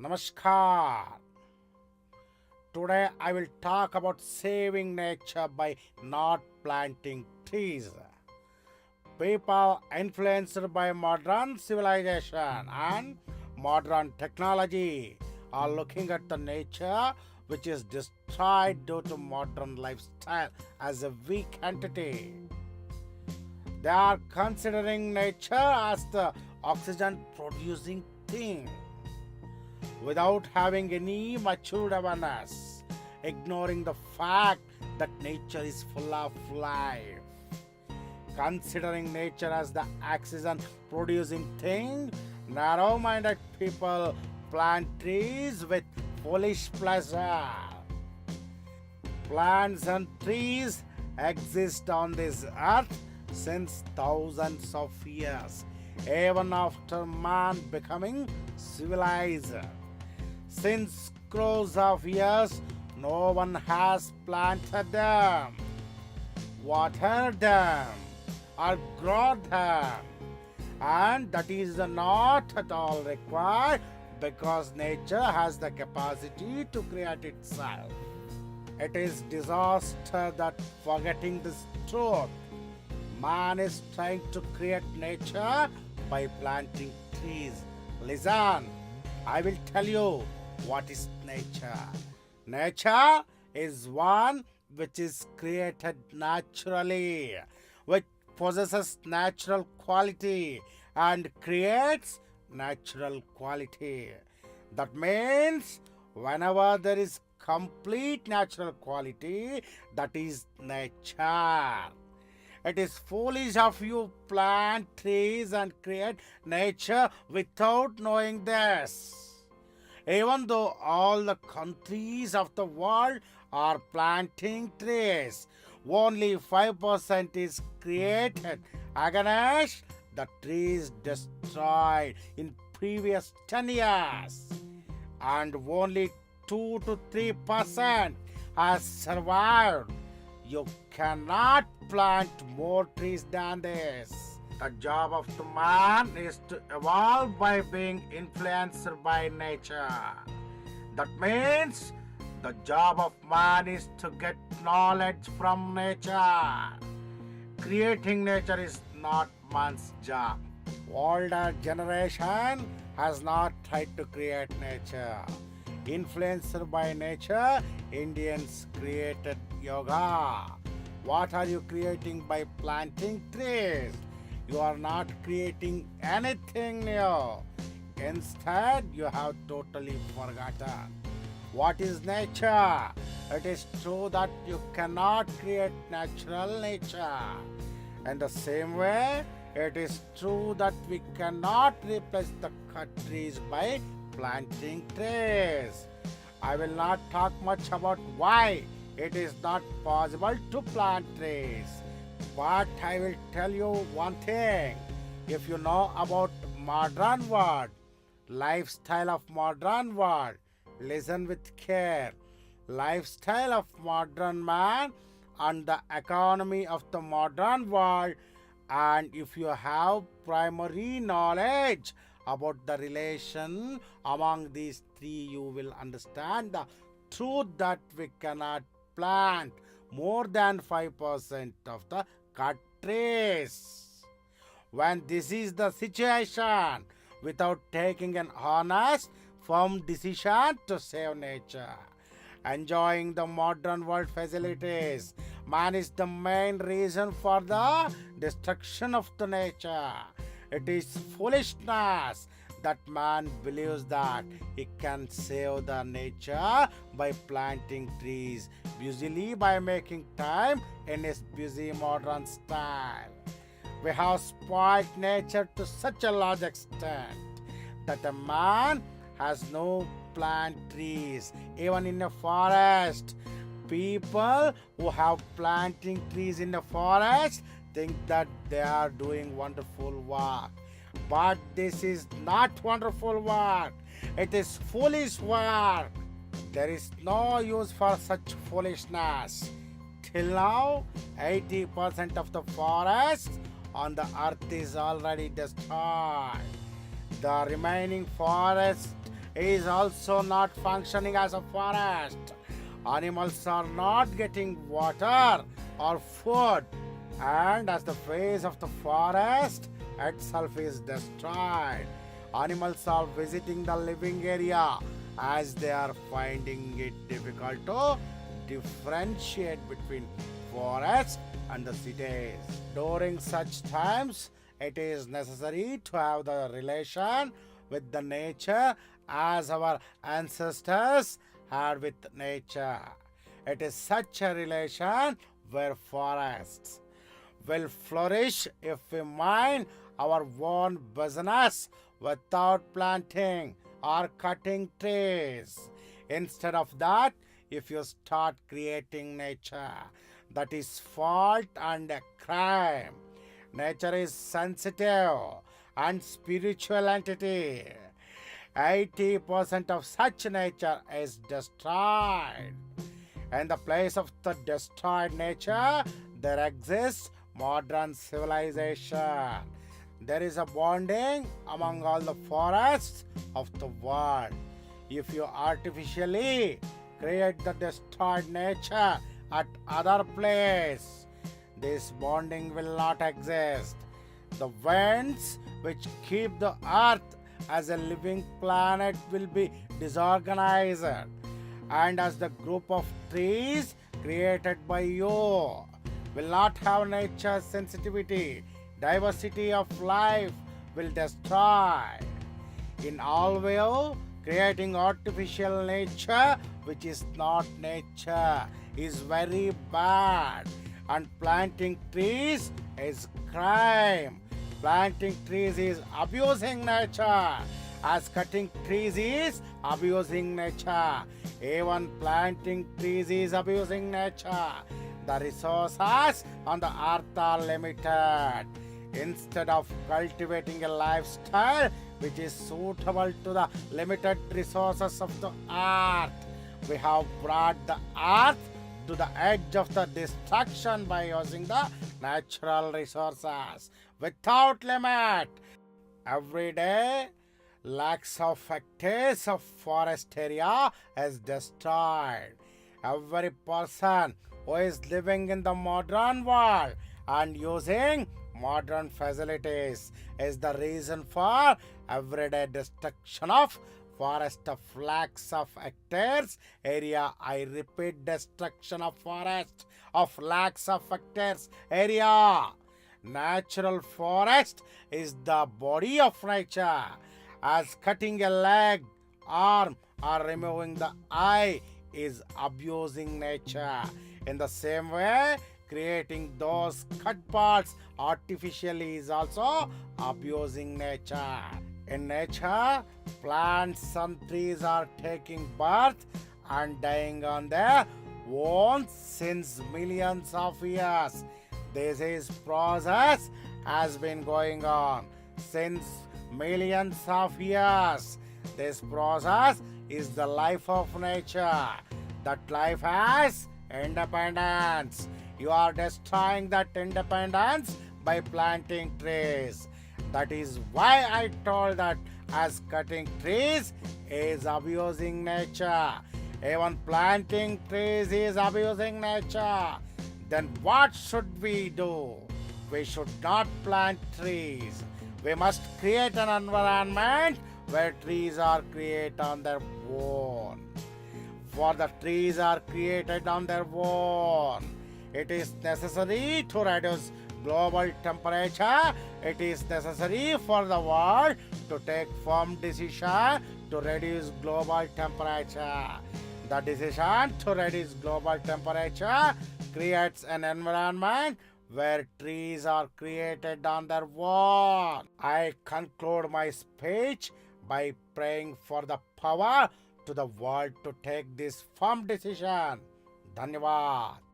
Namaskar. Today I will talk about saving nature by not planting trees. People influenced by modern civilization and modern technology are looking at the nature which is destroyed due to modern lifestyle as a weak entity. They are considering nature as the oxygen producing thing without having any matured awareness, ignoring the fact that nature is full of life. Considering nature as the oxygen producing thing, narrow minded people plant trees with foolish pleasure. Plants and trees exist on this earth since thousands of years, even after man becoming civilized. Since crores of years, no one has planted them, watered them, or grown them. And that is not at all required because nature has the capacity to create itself. It is disaster that forgetting this truth, man is trying to create nature by planting trees. Listen, I will tell you what is nature. Nature is one which is created naturally, which possesses natural quality and creates natural quality. That means whenever there is complete natural quality, that is nature. It is foolish of you plant trees and create nature without knowing this. Even though all the countries of the world are planting trees, only 5% is created against the trees destroyed in previous 10 years, and only 2 to 3% has survived. You cannot plant more trees than this. The job of the man is to evolve by being influenced by nature. That means the job of man is to get knowledge from nature. Creating nature is not man's job. Older generation has not tried to create nature. Influenced by nature, Indians created yoga. What are you creating by planting trees? You are not creating anything new. Instead, you have totally forgotten. What is nature? It is true that you cannot create natural nature. In the same way, it is true that we cannot replace the cut trees by planting trees. I will not talk much about why it is not possible to plant trees. But I will tell you one thing. If you know about modern world, lifestyle of modern world, listen with care. Lifestyle of modern man and the economy of the modern world, and if you have primary knowledge about the relation among these three, you will understand the truth that we cannot plant more than 5% of the cut trees. When this is the situation, without taking an honest, firm decision to save nature, enjoying the modern world facilities, man is the main reason for the destruction of the nature. It is foolishness that man believes that he can save the nature by planting trees, busily by making time in his busy modern style. We have spoiled nature to such a large extent that a man has no plant trees, even in a forest. People who have planting trees in the forest think that they are doing wonderful work. But this is not wonderful work. It is foolish work. There is no use for such foolishness. Till now, 80% of the forest on the earth is already destroyed. The remaining forest is also not functioning as a forest. Animals are not getting water or food, and as the face of the forest itself is destroyed, animals are visiting the living area as they are finding it difficult to differentiate between forests and the cities. During such times, it is necessary to have the relation with the nature as our ancestors had with nature. It is such a relation where forests will flourish if we mind our own business without planting or cutting trees. Instead of that, if you start creating nature, that is fault and a crime. Nature is sensitive and spiritual entity. 80% of such nature is destroyed. In the place of the destroyed nature, there exists modern civilization. There is a bonding among all the forests of the world. If you artificially create the destroyed nature at other place, this bonding will not exist. The winds which keep the earth as a living planet will be disorganized, and as the group of trees created by you will not have nature sensitivity, diversity of life will destroy. In all way, creating artificial nature which is not nature is very bad, and planting trees is crime. Planting trees is abusing nature, as cutting trees is abusing nature. Even planting trees is abusing nature. The resources on the earth are limited. Instead of cultivating a lifestyle which is suitable to the limited resources of the earth, we have brought the earth to the edge of the destruction by using the natural resources without limit. Every day, lakhs of hectares of forest area is destroyed. Every person who is living in the modern world and using modern facilities is the reason for everyday destruction of forest of lakhs of hectares area. I repeat, destruction of forest of lakhs of hectares area. Natural forest is the body of nature, as cutting a leg, arm, or removing the eye is abusing nature. In the same way, creating those cut parts artificially is also abusing nature. In nature, plants and trees are taking birth and dying on their own since millions of years. This is process has been going on since millions of years. This process is the life of nature. That life has independence. You are destroying that independence by planting trees. That is why I told that as cutting trees is abusing nature. Even planting trees is abusing nature. Then what should we do? We should not plant trees. We must create an environment where trees are created on their own. For the trees are created on their own. It is necessary to reduce global temperature. It is necessary for the world to take firm decision to reduce global temperature. The decision to reduce global temperature creates an environment where trees are created on their own. I conclude my speech by praying for the power to the world to take this firm decision. Dhanyavad.